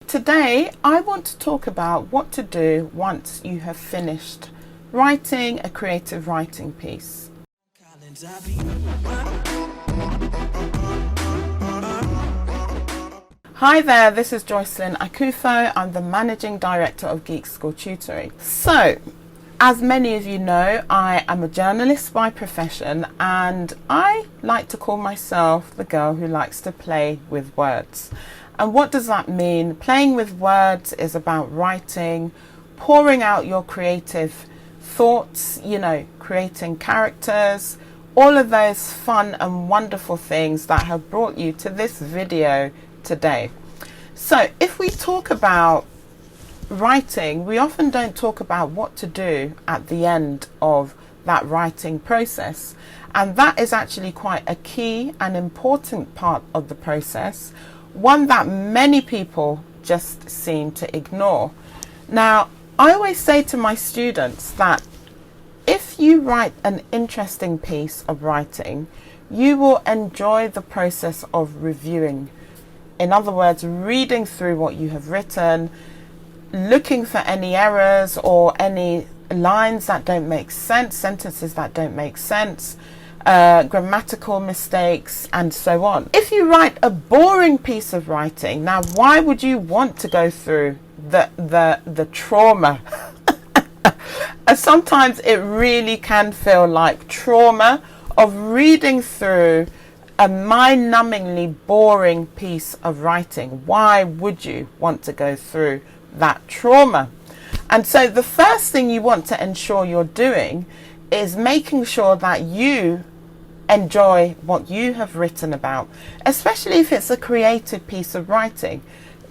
Today I want to talk about what to do once you have finished writing a creative writing piece. Hi there, this is Joycelyn Akufo. I'm the Managing Director of Geek School Tutoring. So, as many of you know, I am a journalist by profession, and I like to call myself the girl who likes to play with words. And what does that mean? Playing with words is about writing, pouring out your creative thoughts, creating characters, all of those fun and wonderful things that have brought you to this video today. So if we talk about writing, we often don't talk about what to do at the end of that writing process. And that is actually quite a key and important part of the process, one that many people just seem to ignore. Now, I always say to my students that if you write an interesting piece of writing, you will enjoy the process of reviewing. In other words, reading through what you have written, looking for any errors or any lines that don't make sense, sentences that don't make sense, grammatical mistakes, and so on. If you write a boring piece of writing, now why would you want to go through the trauma? Sometimes it really can feel like trauma of reading through a mind-numbingly boring piece of writing. Why would you want to go through that trauma? And so the first thing you want to ensure you're doing is making sure that you enjoy what you have written about, especially if it's a creative piece of writing.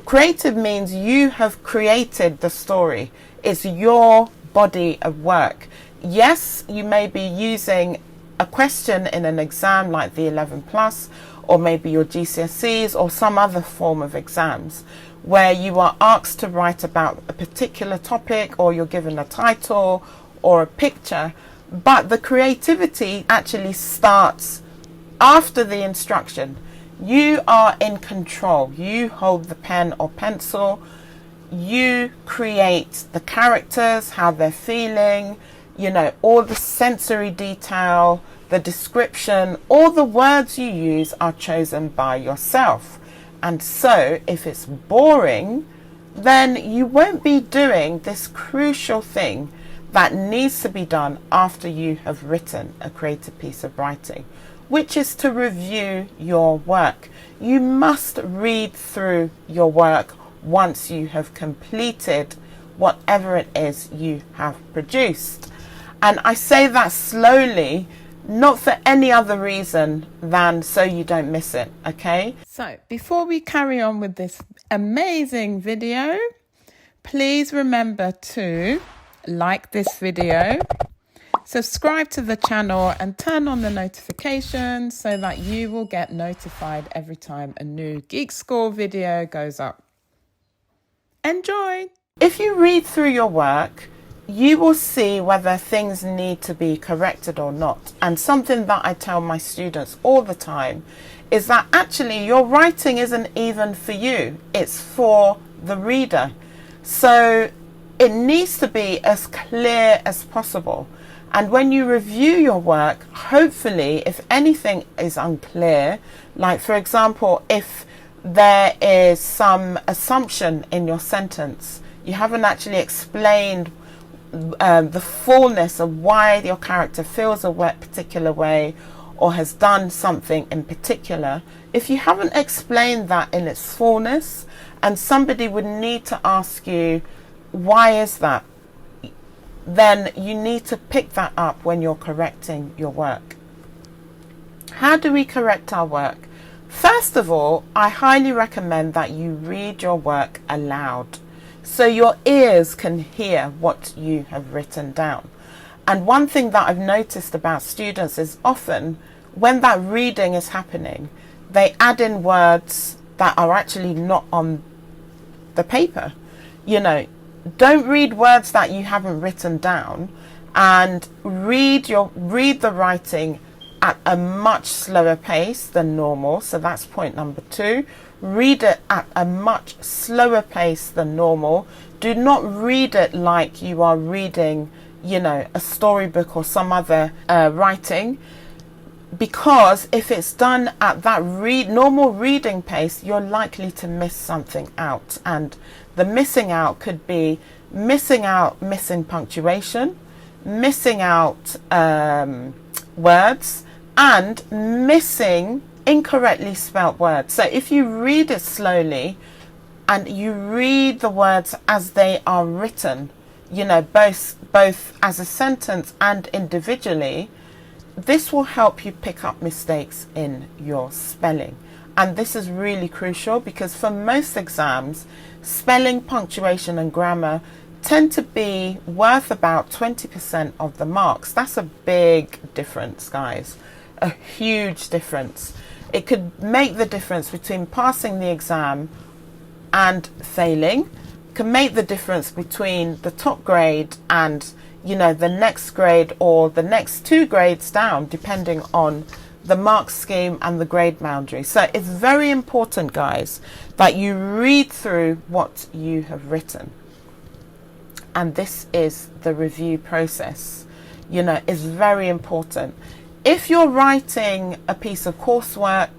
Creative means you have created the story. It's your body of work. Yes, you may be using a question in an exam like the 11 plus, or maybe your GCSEs or some other form of exams where you are asked to write about a particular topic, or you're given a title or a picture. But the creativity actually starts after the instruction. You are in control. You hold the pen or pencil. You create the characters, how they're feeling, all the sensory detail, the description, all the words you use are chosen by yourself. And so if it's boring, then you won't be doing this crucial thing that needs to be done after you have written a creative piece of writing, which is to review your work. You must read through your work once you have completed whatever it is you have produced. And I say that slowly, not for any other reason than so you don't miss it, okay? So before we carry on with this amazing video, please remember to like this video, subscribe to the channel, and turn on the notifications so that you will get notified every time a new Geek School video goes up. Enjoy! If you read through your work, you will see whether things need to be corrected or not. And something that I tell my students all the time is that actually your writing isn't even for you, it's for the reader. So it needs to be as clear as possible. And when you review your work, hopefully, if anything is unclear, like for example, if there is some assumption in your sentence, you haven't actually explained the fullness of why your character feels a particular way or has done something in particular, if you haven't explained that in its fullness, and somebody would need to ask you, why is that? Then you need to pick that up when you're correcting your work. How do we correct our work? First of all, I highly recommend that you read your work aloud so your ears can hear what you have written down. And one thing that I've noticed about students is often when that reading is happening, they add in words that are actually not on the paper. Don't read words that you haven't written down, and read the writing at a much slower pace than normal. So that's point number 2. Read it at a much slower pace than normal. Do not read it like you are reading, you know, a storybook or some other writing, because if it's done at that normal reading pace, you're likely to miss something out. And the missing out could be missing punctuation, missing out words, and missing incorrectly spelt words. So if you read it slowly and you read the words as they are written, you know, both as a sentence and individually, this will help you pick up mistakes in your spelling. And this is really crucial, because for most exams, spelling, punctuation and grammar tend to be worth about 20% of the marks. That's a big difference, guys. A huge difference. It could make the difference between passing the exam and failing. It can make the difference between the top grade and, you know, the next grade or the next 2 grades down, depending on the mark scheme and the grade boundary. So it's very important, guys, that you read through what you have written. And this is the review process, you know, is very important. If you're writing a piece of coursework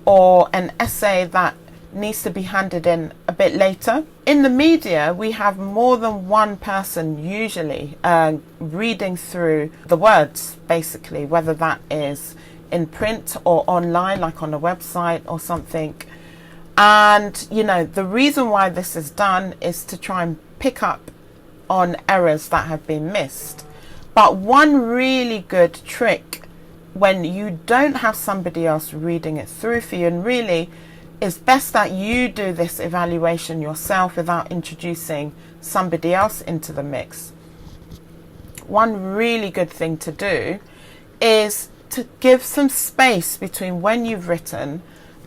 or an essay that needs to be handed in a bit later, in the media we have more than one person usually reading through the words, basically, whether that is in print or online, like on a website or something. And you know, the reason why this is done is to try and pick up on errors that have been missed. But one really good trick when you don't have somebody else reading it through for you, and really it's best that you do this evaluation yourself without introducing somebody else into the mix. One really good thing to do is to give some space between when you've written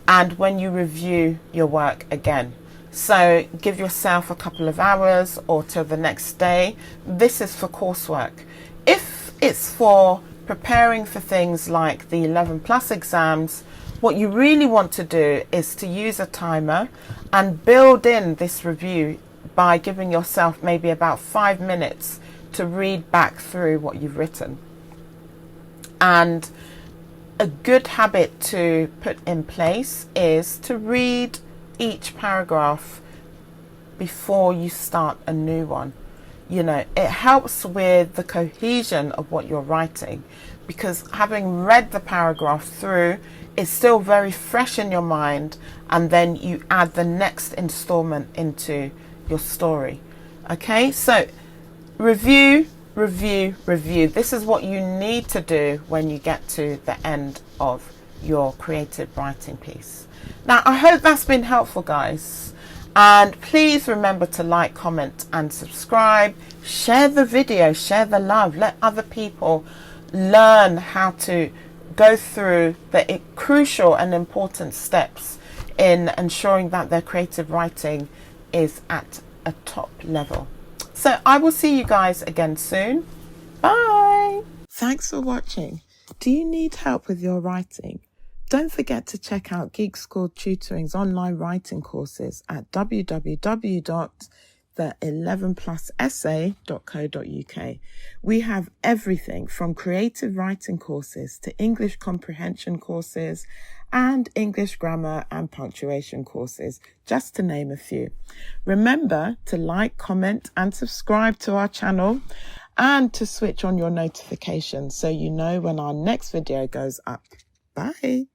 and when you review your work again. So give yourself a couple of hours or till the next day. This is for coursework. If it's for preparing for things like the 11+ exams, what you really want to do is to use a timer and build in this review by giving yourself maybe about 5 minutes to read back through what you've written. And a good habit to put in place is to read each paragraph before you start a new one. You know, it helps with the cohesion of what you're writing, because having read the paragraph through, it's still very fresh in your mind, and then you add the next installment into your story. Okay, so review, review, review. This is what you need to do when you get to the end of your creative writing piece. Now, I hope that's been helpful, guys. And please remember to like, comment and subscribe. Share the video, share the love. Let other people learn how to go through the crucial and important steps in ensuring that their creative writing is at a top level. So I will see you guys again soon. Bye. Thanks for watching. Do you need help with your writing? Don't forget to check out Geek School Tutoring's online writing courses at www.the11plusessay.co.uk. We have everything from creative writing courses to English comprehension courses and English grammar and punctuation courses, just to name a few. Remember to like, comment and subscribe to our channel, and to switch on your notifications so you know when our next video goes up. Bye.